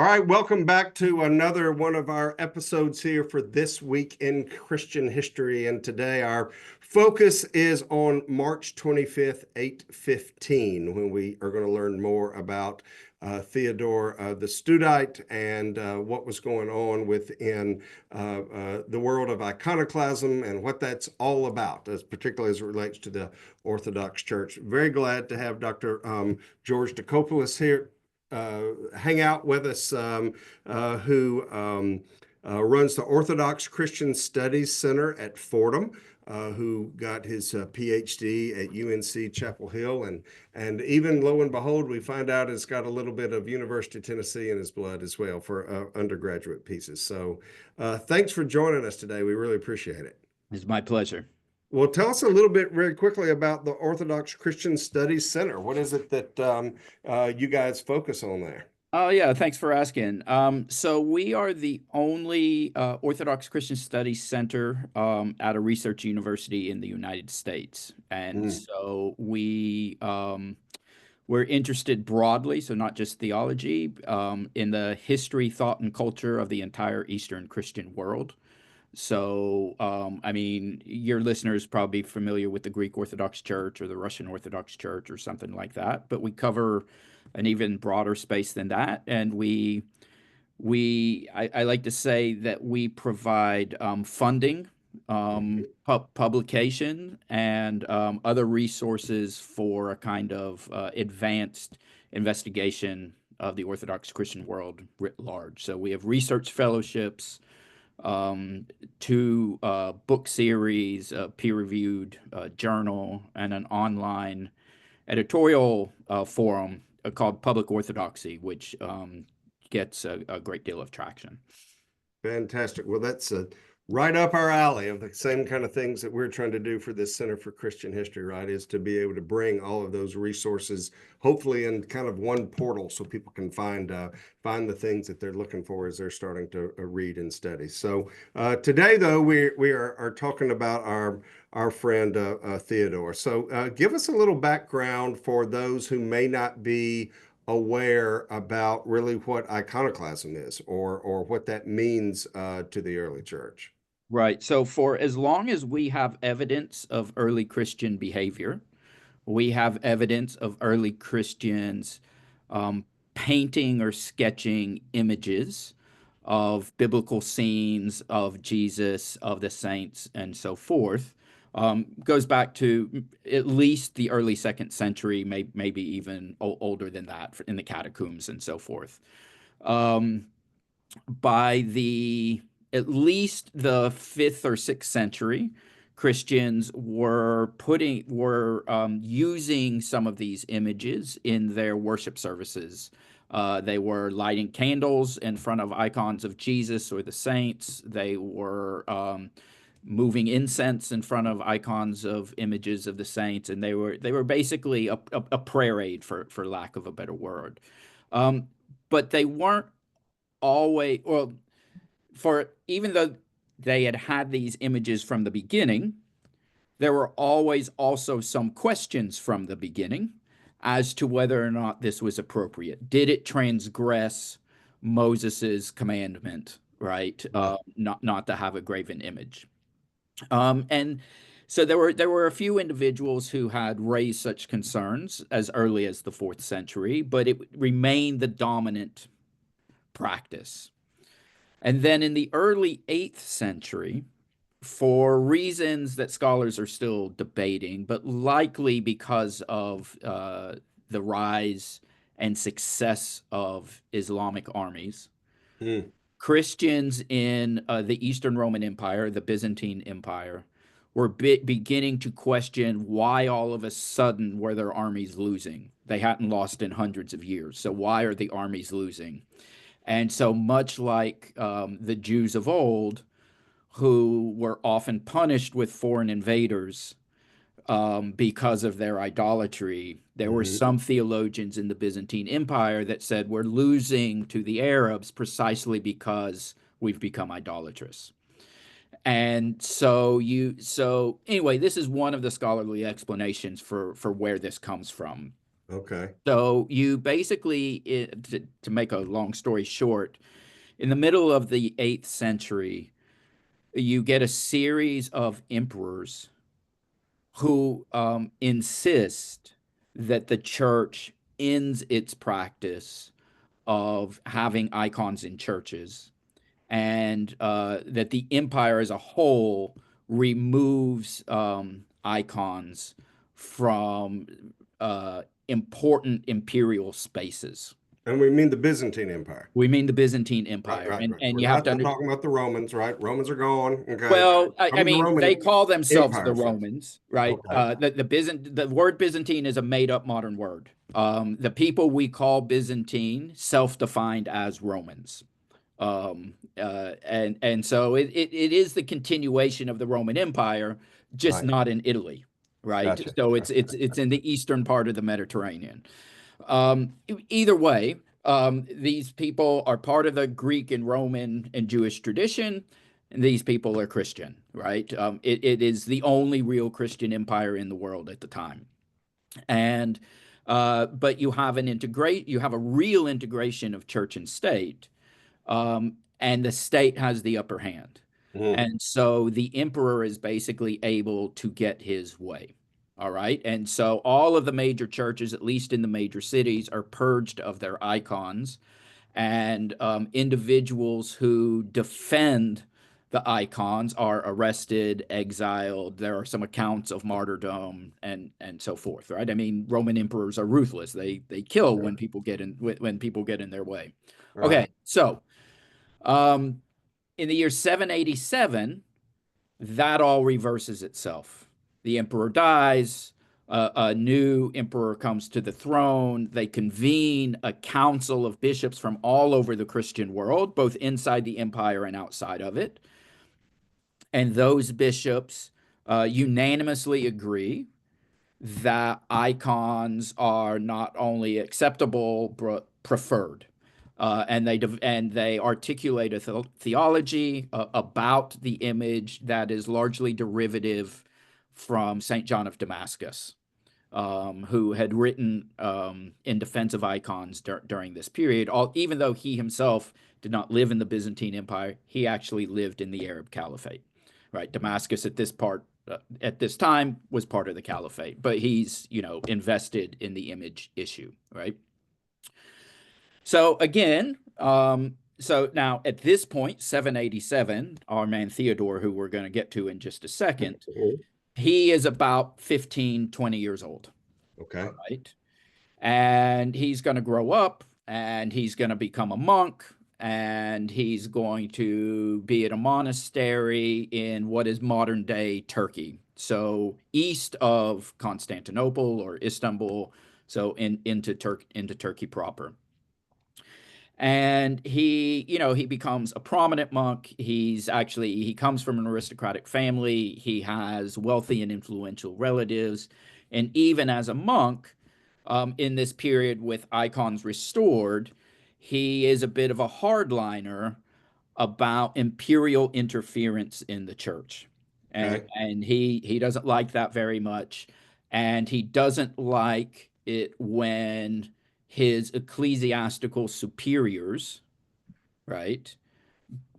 All right, welcome back to another one of our episodes here for This Week in Christian History. And today our focus is on March 25th, 815, when we are going to learn more about Theodore the Studite and what was going on within the world of iconoclasm and what that's all about, particularly as it relates to the Orthodox Church. Very glad to have Dr. George Demacopoulos here hang out with us, who runs the Orthodox Christian Studies Center at Fordham, who got his PhD at UNC Chapel Hill, and even lo and behold, we find out has got a little bit of University of Tennessee in his blood as well for undergraduate pieces. So thanks for joining us today. We really appreciate it. It's my pleasure. Well, tell us a little bit very quickly about the Orthodox Christian Studies Center. What is it that you guys focus on there? Oh, yeah, thanks for asking. So we are the only Orthodox Christian Studies Center at a research university in the United States. And so we're interested broadly, so not just theology, in the history, thought, and culture of the entire Eastern Christian world. So, I mean, your listeners probably familiar with the Greek Orthodox Church or the Russian Orthodox Church or something like that, but we cover an even broader space than that. And I like to say that we provide funding, publication, and other resources for a kind of advanced investigation of the Orthodox Christian world writ large. So we have research fellowships, two book series, a peer-reviewed journal, and an online editorial forum called Public Orthodoxy, which gets a great deal of traction. Fantastic. Well, that's right up our alley of the same kind of things that we're trying to do for this Center for Christian History, right? Is to be able to bring all of those resources, hopefully in kind of one portal, so people can find the things that they're looking for as they're starting to read and study. So today, though, we are talking about our friend Theodore. So give us a little background for those who may not be aware about really what iconoclasm is or what that means to the early church. Right. So for as long as we have evidence of early Christian behavior, we have evidence of early Christians painting or sketching images of biblical scenes of Jesus, of the saints, and so forth. Goes back to at least the early 2nd century, maybe even older than that, in the catacombs and so forth. By at least the 5th or 6th century, Christians were using some of these images in their worship services. They were lighting candles in front of icons of Jesus or the saints. They were moving incense in front of icons of images of the saints, and they were basically a prayer aid, for lack of a better word. But they weren't always, well, even though they had these images from the beginning, there were always also some questions from the beginning as to whether or not this was appropriate. Did it transgress Moses's commandment, right? Not to have a graven image. And so there were a few individuals who had raised such concerns as early as the 4th century, but it remained the dominant practice. And then in the early 8th century, for reasons that scholars are still debating, but likely because of the rise and success of Islamic armies, Christians in the Eastern Roman Empire, the Byzantine Empire, were beginning to question why all of a sudden were their armies losing. They hadn't lost in hundreds of years, so why are the armies losing? And so much like the Jews of old, who were often punished with foreign invaders because of their idolatry, there were some theologians in the Byzantine Empire that said we're losing to the Arabs precisely because we've become idolatrous. And so anyway, this is one of the scholarly explanations for where this comes from. Okay. So you basically, to make a long story short, in the middle of the 8th century, you get a series of emperors who insist that the church ends its practice of having icons in churches, and that the empire as a whole removes icons from important imperial spaces. And we mean the Byzantine Empire. We mean the Byzantine Right, Empire, right, and right. and We're you have not to understand. talking about the Romans, right? Romans are gone. Okay. Well, I From the mean, they Roman call themselves the Empire first. Romans, right? Okay. The word Byzantine is a made-up modern word. The people we call Byzantine self-defined as Romans. And so it is the continuation of the Roman Empire, just Right. not in Italy, right? Gotcha. So it's in the eastern part of the Mediterranean. Either way, these people are part of the Greek and Roman and Jewish tradition, and these people are Christian, right? It is the only real Christian empire in the world at the time. And but you have a real integration of church and state, and the state has the upper hand. Mhm. And so the emperor is basically able to get his way. All right. And so all of the major churches, at least in the major cities, are purged of their icons, and individuals who defend the icons are arrested, exiled. There are some accounts of martyrdom and so forth, right? I mean, Roman emperors are ruthless. They kill Yeah. when people get in their way. Right. Okay, so um, in the year 787, that all reverses itself. The emperor dies. A new emperor comes to the throne. They convene a council of bishops from all over the Christian world, both inside the empire and outside of it. And those bishops unanimously agree that icons are not only acceptable but preferred. And they articulate a theology about the image that is largely derivative from Saint John of Damascus, who had written in defense of icons during this period. Even though he himself did not live in the Byzantine Empire, he actually lived in the Arab Caliphate. Right, Damascus at this time was part of the caliphate, but he's invested in the image issue, right? So again, so now at this point, 787, our man Theodore, who we're going to get to in just a second, Mhm. he is about 15, 20 years old. Okay. All right. And he's going to grow up, and he's going to become a monk, and he's going to be at a monastery in what is modern day Turkey. So east of Constantinople or Istanbul, so into Turkey proper. And he becomes a prominent monk. He comes from an aristocratic family. He has wealthy and influential relatives. And even as a monk, in this period with icons restored, he is a bit of a hardliner about imperial interference in the church. And Okay. and he doesn't like that very much. And he doesn't like it when his ecclesiastical superiors, right,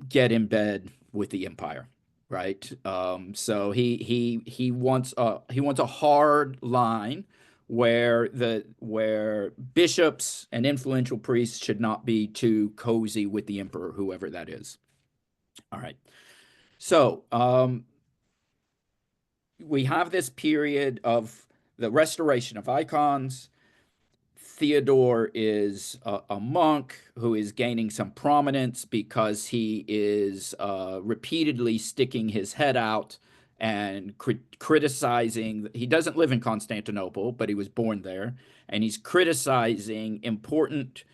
get in bed with the empire, right? So he wants a hard line where bishops and influential priests should not be too cozy with the emperor, whoever that is. All right. So we have this period of the restoration of icons. Theodore is a monk who is gaining some prominence because he is repeatedly sticking his head out and criticizing. He doesn't live in Constantinople, but he was born there, and he's criticizing important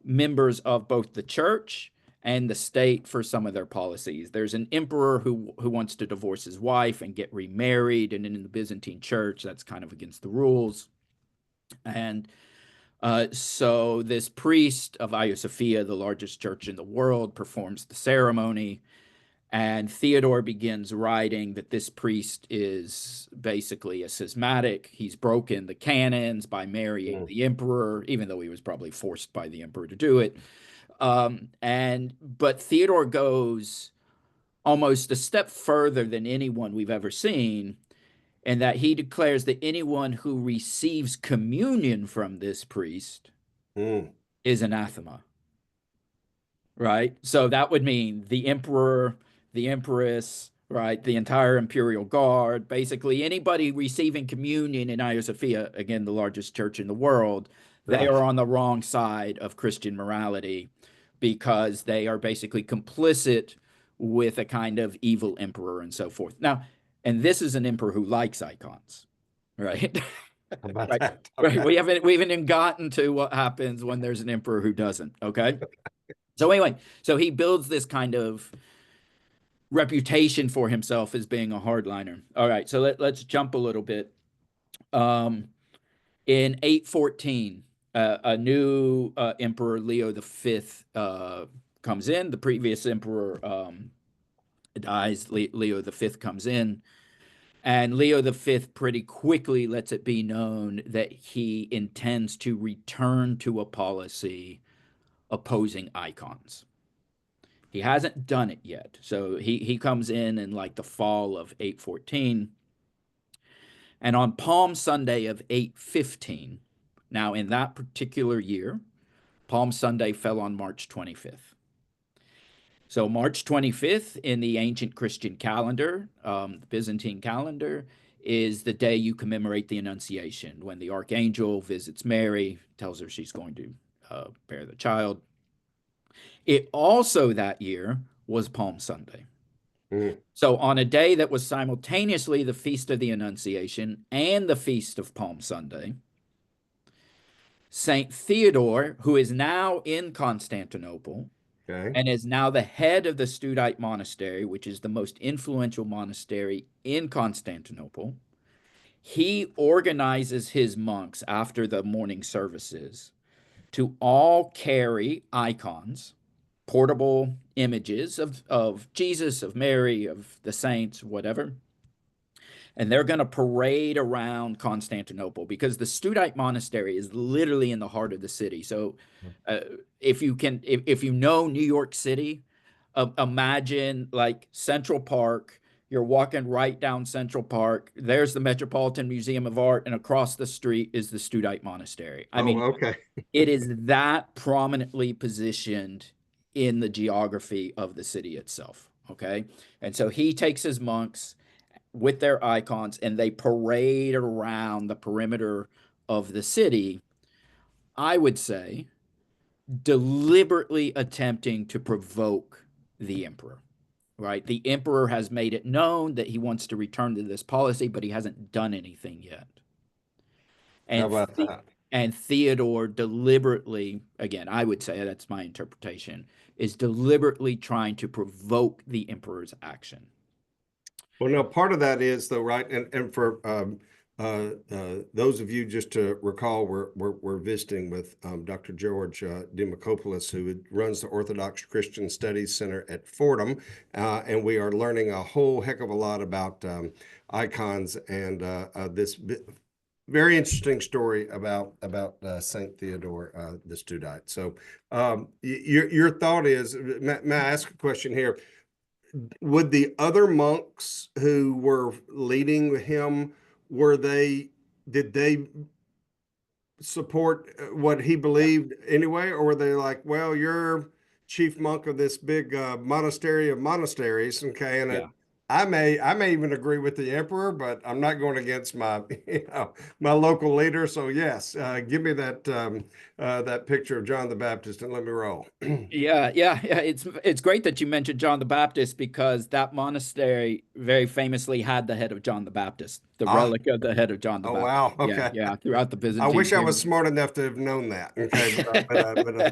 members of both the church and the state for some of their policies. There's an emperor who wants to divorce his wife and get remarried, and in the Byzantine church, that's kind of against the rules. And so this priest of Hagia Sophia, the largest church in the world, performs the ceremony, And Theodore begins writing that this priest is basically a schismatic. He's broken the canons by marrying Mm, the emperor, even though he was probably forced by the emperor to do it. But Theodore goes almost a step further than anyone we've ever seen, in that he declares that anyone who receives communion from this priest mm. is anathema. Right? So that would mean the emperor, the empress, right? The entire imperial guard, basically anybody receiving communion in Hagia Sophia, again, the largest church in the world, they Right. are on the wrong side of Christian morality because they are basically complicit with a kind of evil emperor and so forth. Now, and this is an emperor who likes icons, right? How about Right. that? Right. Okay. We haven't even gotten to what happens when there's an emperor who doesn't. Okay. So anyway, so he builds this kind of reputation for himself as being a hardliner. All right, so let's jump a little bit. Um, in 814, a new emperor, Leo the Fifth, comes in. The previous emperor dies. Leo the Fifth comes in, and Leo the Fifth pretty quickly lets it be known that he intends to return to a policy opposing icons. He hasn't done it yet. So he comes in like the fall of 814. And on Palm Sunday of 815, now in that particular year, Palm Sunday fell on March 25th. So March 25th in the ancient Christian calendar, the Byzantine calendar, is the day you commemorate the Annunciation, when the archangel visits Mary, tells her she's going to bear the child. It also that year was Palm Sunday. Mm, So, on a day that was simultaneously the Feast of the Annunciation and the Feast of Palm Sunday, St. Theodore, who is now in Constantinople okay. and is now the head of the Studite Monastery, which is the most influential monastery in Constantinople, he organizes his monks after the morning services to all carry icons, portable images of Jesus, of Mary, of the saints, whatever, and they're going to parade around Constantinople because the Studite monastery is literally in the heart of the city. So, uh, if you know New York City, imagine like Central Park. You're walking right down Central Park. There's the Metropolitan Museum of Art, and across the street is the Studite Monastery. I Oh, mean, okay. it is that prominently positioned in the geography of the city itself. Okay. And so he takes his monks with their icons and they parade around the perimeter of the city, I would say, deliberately attempting to provoke the emperor. Right? The emperor has made it known that he wants to return to this policy, but he hasn't done anything yet. How And about that? and Theodore deliberately, again, I would say that's my interpretation, is deliberately trying to provoke the emperor's action. Well, no, part of that is though, right? And for those of you just to recall, we're visiting with Dr. George Demacopoulos, who runs the Orthodox Christian Studies Center at Fordham, and we are learning a whole heck of a lot about icons and this very interesting story about Saint Theodore the Studite. So, your thought is, may I ask a question here? Would the other monks who were leading him, were they, did they support what he believed anyway, or were they like, well, you're chief monk of this big monastery of monasteries, okay, and Yeah. I may even agree with the emperor, but I'm not going against my my local leader. So yes, give me that picture of John the Baptist and let me roll. Yeah. It's great that you mentioned John the Baptist because that monastery very famously had the head of John the Baptist, the Ah, relic of the head of John the oh Baptist. wow, Yeah, okay. yeah, throughout the I Byzantine wish I was period. smart enough to have known that. Okay, but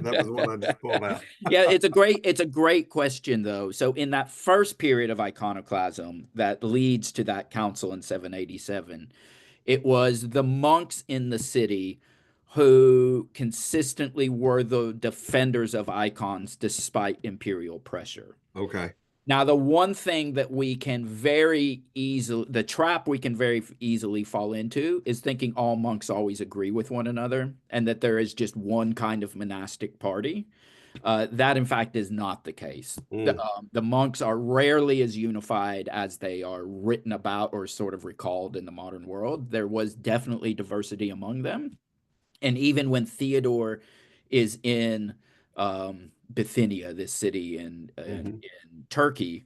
that was one I just pulled out. Yeah, it's a great question though. So in that first period of iconoclasm that leads to that council in 787, it was the monks in the city who consistently were the defenders of icons despite imperial pressure. Okay. Now, the one thing that we can very easily, the trap we can very easily fall into is thinking all monks always agree with one another and that there is just one kind of monastic party. That, in fact, is not the case. Mm, The monks are rarely as unified as they are written about or sort of recalled in the modern world. There was definitely diversity among them. And even when Theodore is in Bithynia, this city hmm in Turkey,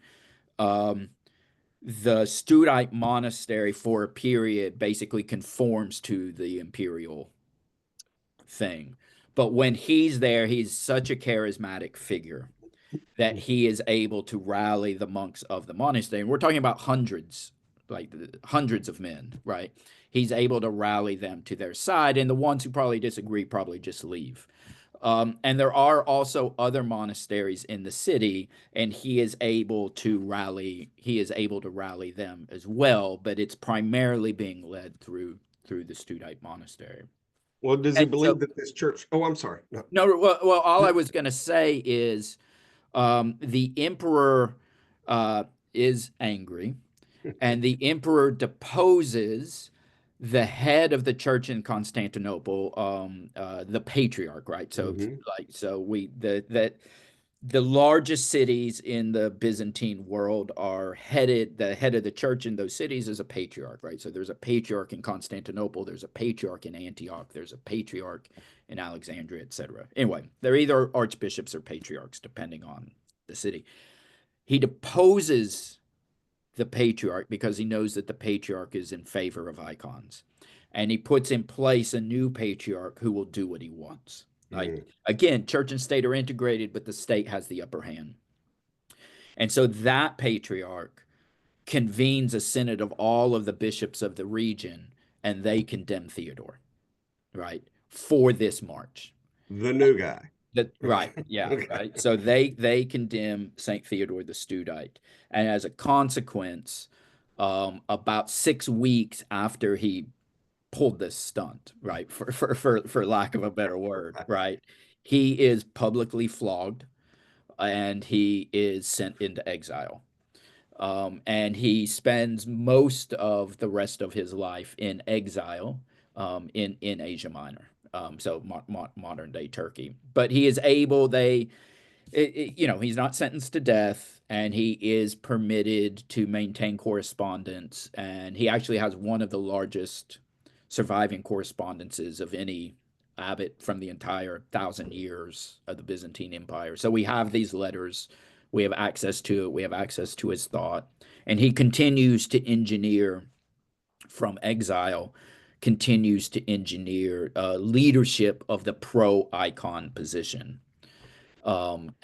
um, the Studite monastery for a period basically conforms to the imperial thing. But when he's there, he's such a charismatic figure that he is able to rally the monks of the monastery. And we're talking about hundreds, like hundreds of men, right? He's able to rally them to their side, and the ones who probably disagree probably just leave. And there are also other monasteries in the city, and he is able to rally. He is able to rally them as well, but it's primarily being led through the Studite monastery. Well, does he And believe so, that this church? Oh, I'm sorry. No. no, well, all I was going to say is the emperor uh, is angry, and the emperor deposes the head of the church in Constantinople, the patriarch, right? So, hmm like, so we the largest cities in the Byzantine world are headed. The head of the church in those cities is a patriarch, right? So there's a patriarch in Constantinople, there's a patriarch in Antioch, there's a patriarch in Alexandria, etc. Anyway, they're either archbishops or patriarchs, depending on the city. He deposes the patriarch because he knows that the patriarch is in favor of icons. And he puts in place a new patriarch who will do what he wants. Like, Mm. again, church and state are integrated, but the state has the upper hand. And so that patriarch convenes a synod of all of the bishops of the region, and they condemn Theodore, right, for this march. The new guy. That Okay. right, yeah, Okay. right. So they condemn Saint Theodore the Studite, and as a consequence, about 6 weeks after he pulled this stunt, right, for lack of a better word, right, he is publicly flogged and he is sent into exile. And he spends most of the rest of his life in exile in Asia Minor, so modern day Turkey. But he is able. He's not sentenced to death, and he is permitted to maintain correspondence. And he actually has one of the largest surviving correspondences of any abbot from the entire 1,000 years of the Byzantine Empire. So we have these letters, we have access to it, we have access to his thought, and he continues to engineer from exile, continues to engineer leadership of the pro-icon position. And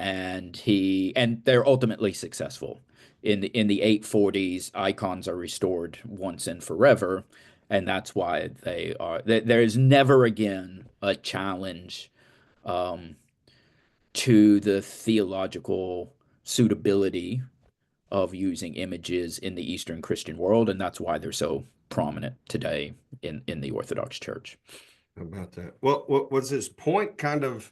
they're ultimately successful. In the 840s, icons are restored once and forever, and that's why there is never again a challenge um, to the theological suitability of using images in the Eastern Christian world, and that's why they're so prominent today in the Orthodox Church. How about that? Well, what was his point kind of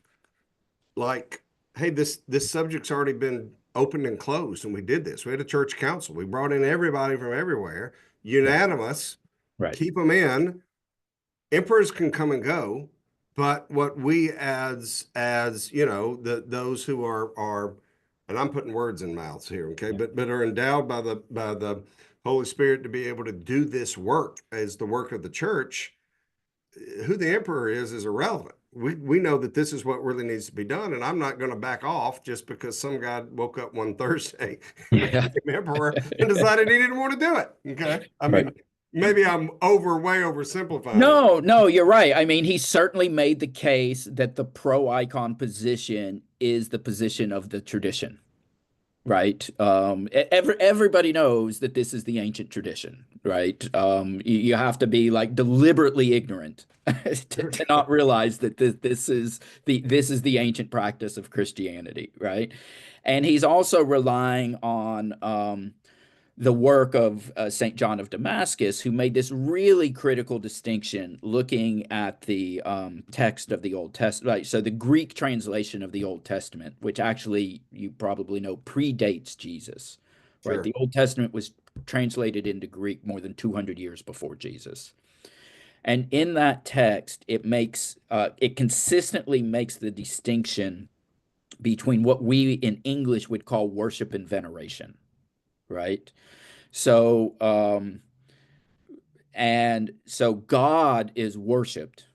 like, hey, this subject's already been opened and closed, and we did this. We had a church council. We brought in everybody from everywhere, Yeah, unanimous, right. keep them in. Emperors can come and go, but what we as those who are and I'm putting words in mouths here, okay, Yeah. but are endowed by the Holy Spirit to be able to do this work as the work of the church. Who the emperor is irrelevant. We know that this is what really needs to be done, and I'm not going to back off just because some guy woke up one Thursday and Yeah. became emperor and decided he didn't want to do it. Okay, I Right. mean, maybe I'm way oversimplifying it. No, no, you're right. I mean, he certainly made the case that the pro icon position is the position of the tradition, right? Everybody knows that this is the ancient tradition, right? You have to be like deliberately ignorant to not realize that this is the ancient practice of Christianity, right? And he's also relying on the work of St. John of Damascus, who made this really critical distinction looking at the text of the Old Testament. Right? So the Greek translation of the Old Testament, which actually you probably know predates Jesus, right? Sure. The Old Testament was translated into Greek more than 200 years before Jesus. And in that text, it consistently makes the distinction between what we in English would call worship and veneration, right? So, and so God is worshiped,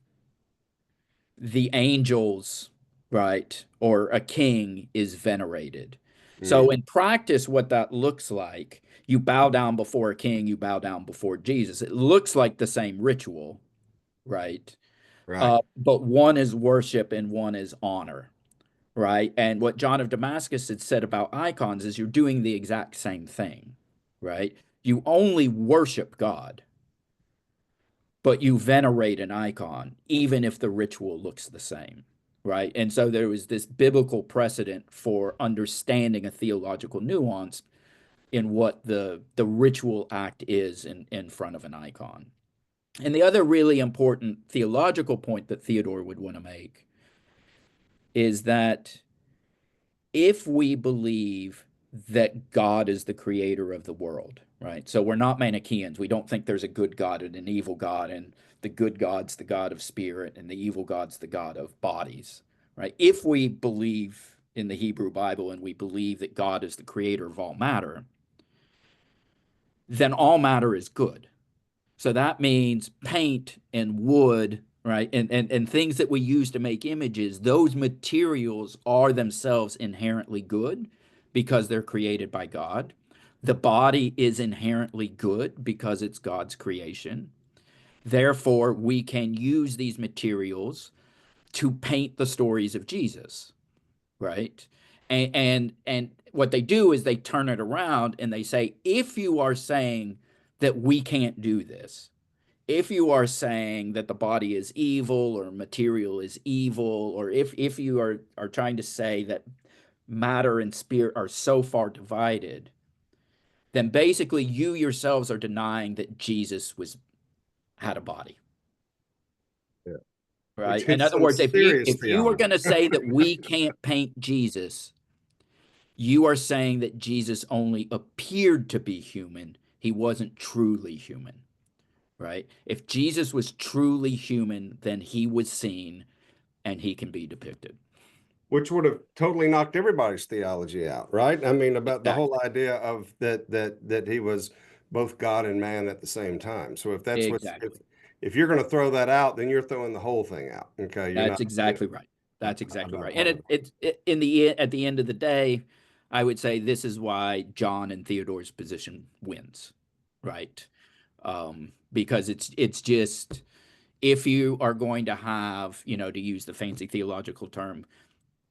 the angels, right, or a king is venerated. So, Mm, in practice, what that looks like, you bow down before a king, you bow down before Jesus. It looks like the same ritual, right? right. But one is worship and one is honor, right? And what John of Damascus had said about icons is you're doing the exact same thing, right? You only worship God, but you venerate an icon, even if the ritual looks the same, right? And so there was this biblical precedent for understanding a theological nuance in what the ritual act is in front of an icon. And the other really important theological point that Theodore would want to make is that if we believe that God is the creator of the world, right? So we're not Manichaeans. We don't think there's a good God and an evil God, and the good God's the God of spirit, and the evil God's the God of bodies, right? If we believe in the Hebrew Bible and we believe that God is the creator of all matter, then all matter is good. So that means paint and wood, right? And things that we use to make images, those materials are themselves inherently good because they're created by God. The body is inherently good because it's God's creation. Therefore, we can use these materials to paint the stories of Jesus, right? And what they do is they turn it around and they say, if you are saying that we can't do this, if you are saying that the body is evil or material is evil, or if you are trying to say that matter and spirit are so far divided, then basically you yourselves are denying that Jesus was had a body, Yeah. right? Which In hits other some words, serious if you are theology. going to say that we can't paint Jesus, you are saying that Jesus only appeared to be human. He wasn't truly human, right? If Jesus was truly human, then he was seen and he can be depicted. Which would have totally knocked everybody's theology out, right? I mean, about the Exactly. whole idea of that he was both God and man at the same time. So if that's what's Exactly. if you're going to throw that out, then you're throwing the whole thing out. Okay, you're That's not exactly right. That's exactly about right. And part of it. in the at the end of the day, I would say this is why John and Theodore's position wins, right? Because it's just if you are going to have, to use the fancy theological term,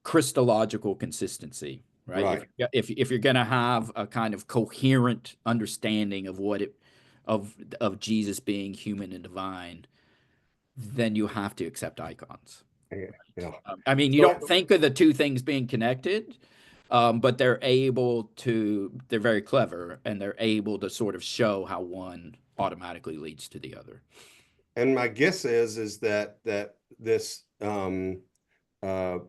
Christological consistency, right? Right. If you're going to have a kind of coherent understanding of of Jesus being human and divine, then you have to accept icons. Yeah. Right? Yeah. I mean, you So don't think of the two things being connected, but they're very clever and they're able to sort of show how one automatically leads to the other. and my guess is that this uh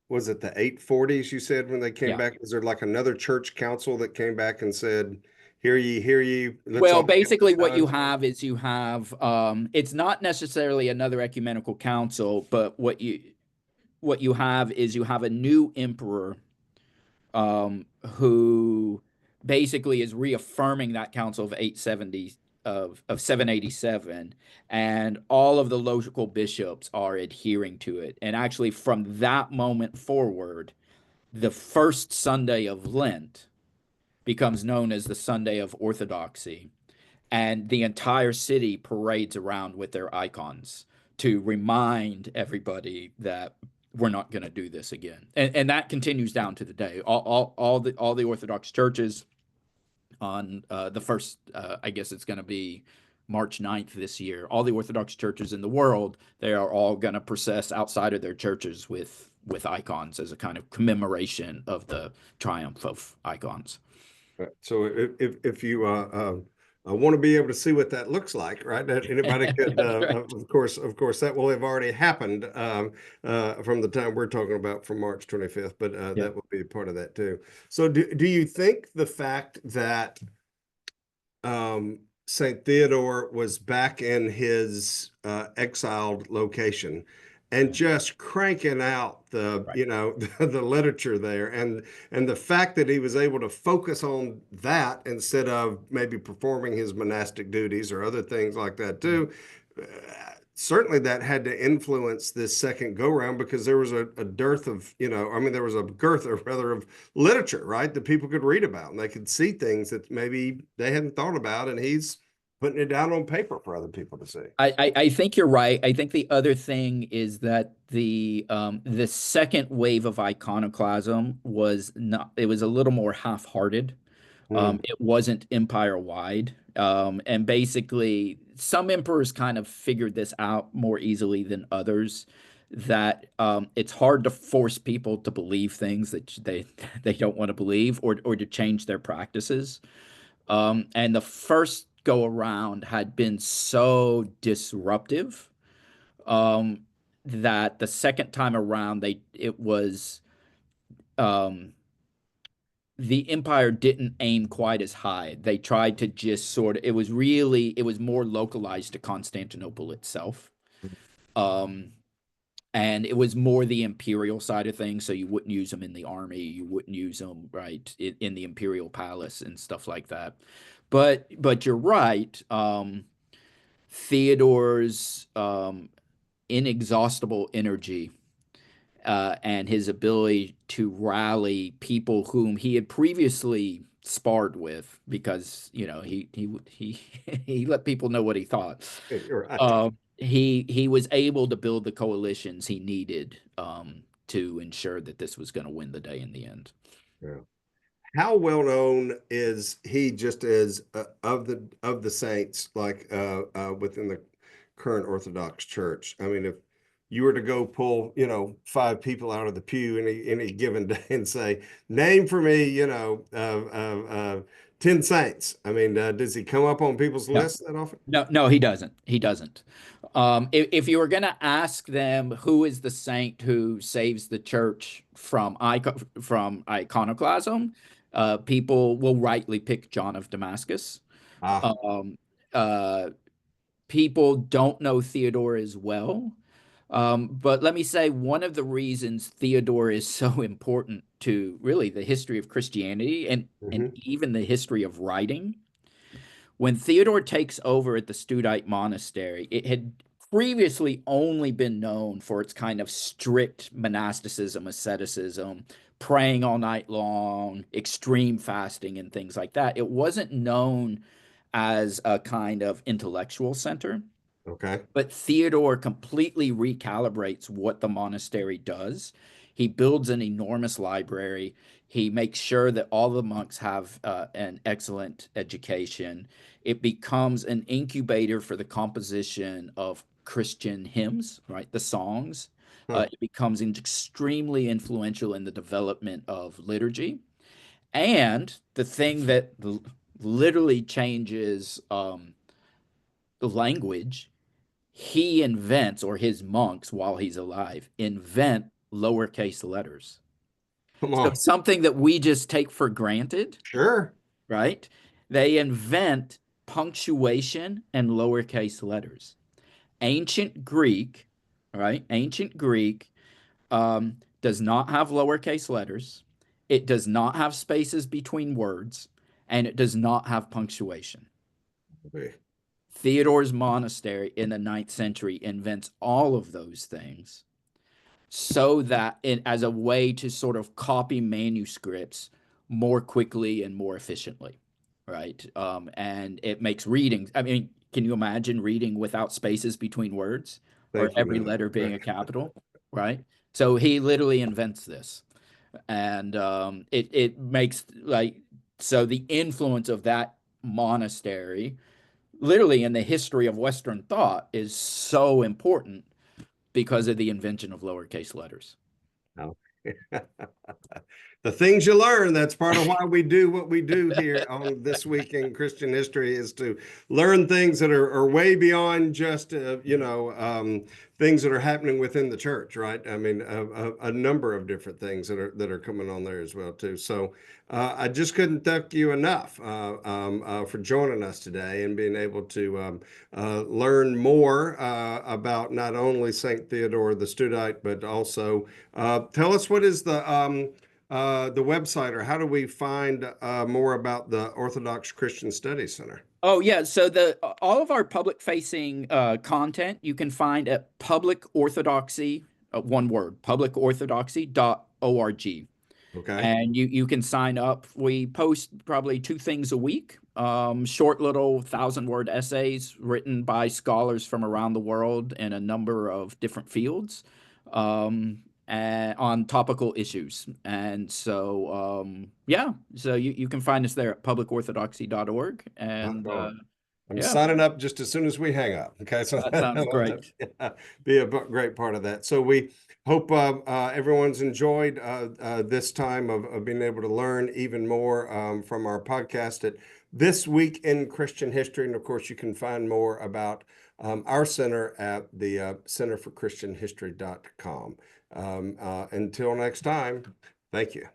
was it the 840s you said when they came Yeah. back? Was there like another church council that came back and said, hear ye, let's Well, all get basically, this what you done? have is you have it's not necessarily another ecumenical council, but what you have is you have a new emperor who basically is reaffirming that council of 870 of 787, and all of the local bishops are adhering to it. And actually, from that moment forward, the first Sunday of Lent becomes known as the Sunday of Orthodoxy, and the entire city parades around with their icons to remind everybody that we're not going to do this again. And that continues down to the day. All the Orthodox churches on the first, I guess it's going to be March 9th this year, all the Orthodox churches in the world, they are all going to process outside of their churches with icons as a kind of commemoration of the triumph of icons. So if you want to be able to see what that looks like, right? That anybody could, That's right. of course, that will have already happened from the time we're talking about from March 25th, but Yeah. that will be part of that too. So do you think the fact that St. Theodore was back in his exiled location and Yeah. just cranking out the, Right. you know, the literature there, and the fact that he was able to focus on that instead of maybe performing his monastic duties or other things like that too. uh, Certainly that had to influence this second go round because there was a dearth of, you know, I mean, there was a girth or rather of literature, right, that people could read about and they could see things that maybe they hadn't thought about, and he's putting it down on paper for other people to see. I think you're right. I think the other thing is that the second wave of iconoclasm was not, it was a little more half-hearted. Hmm. It wasn't empire wide. And basically some emperors kind of figured this out more easily than others, that it's hard to force people to believe things that they don't want to believe, or to change their practices. And the first go around had been so disruptive, um, that the second time around it was, um, the empire didn't aim quite as high. They tried to just sort of, it was more localized to Constantinople itself. Um, and it was more the imperial side of things. So you wouldn't use them in the army, you wouldn't use them right in the imperial palace and stuff like that. But you're right. Theodore's inexhaustible energy, and his ability to rally people whom he had previously sparred with, because he he let people know what he thought. You're right. He was able to build the coalitions he needed, to ensure that this was going to win the day in the end. Yeah. How well known is he just as of the saints, like within the current Orthodox Church? I mean, if you were to go pull, you know, five people out of the pew any given day and say, name for me, you know, 10 saints. I mean, does he come up on people's No, lists that often? no, he doesn't. He doesn't. If you were going to ask them who is the saint who saves the church from iconoclasm, people will rightly pick John of Damascus. Ah, Um, uh, People don't know Theodore as well. But let me say, one of the reasons Theodore is so important to really the history of Christianity, and mhm. even the history of writing. When Theodore takes over at the Studite Monastery, it had previously only been known for its kind of strict monasticism, asceticism, praying all night long, extreme fasting, and things like that. It wasn't known as a kind of intellectual center. Okay. But Theodore completely recalibrates what the monastery does. He builds an enormous library. He makes sure that all the monks have an excellent education. It becomes an incubator for the composition of Christian hymns, right? The songs. Huh. It becomes extremely influential in the development of liturgy. And the thing that literally changes the language, he invents, or his monks while he's alive invent lowercase letters. Come So on. something that we just take for granted, Sure. right? They invent punctuation and lowercase letters. Ancient Greek, right? Ancient Greek does not have lowercase letters. It does not have spaces between words, and it does not have punctuation. Okay. Theodore's monastery in the ninth century invents all of those things, so that as a way to sort of copy manuscripts more quickly and more efficiently, right? And it makes reading. I mean, can you imagine reading without spaces between words, or Thank you, every man. letter being a capital, right? So he literally invents this, and it makes like, so the influence of that monastery, literally in the history of Western thought, is so important because of the invention of lowercase letters. No. the things you learn. That's part of why we do what we do here on This Week in Christian History, is to learn things that are way beyond just, things that are happening within the church, right? I mean, a number of different things that are coming on there as well, too. So I just couldn't thank you enough for joining us today and being able to learn more about not only St. Theodore the Studite, but also tell us, what is the website, or how do we find more about the Orthodox Christian Studies Center? Oh yeah, so all of our public facing content you can find at public orthodoxy, one word, publicorthodoxy.org. Okay. And you can sign up. We post probably 2 things a week, short little 1,000-word essays written by scholars from around the world in a number of different fields, on topical issues. And so, yeah, so you can find us there at publicorthodoxy.org. And I'm yeah, signing up just as soon as we hang up. Okay, so that sounds great. be a great part of that. So we hope everyone's enjoyed this time of being able to learn even more from our podcast at This Week in Christian History. And of course, you can find more about our center at the centerforchristianhistory.com. Until next time, thank you.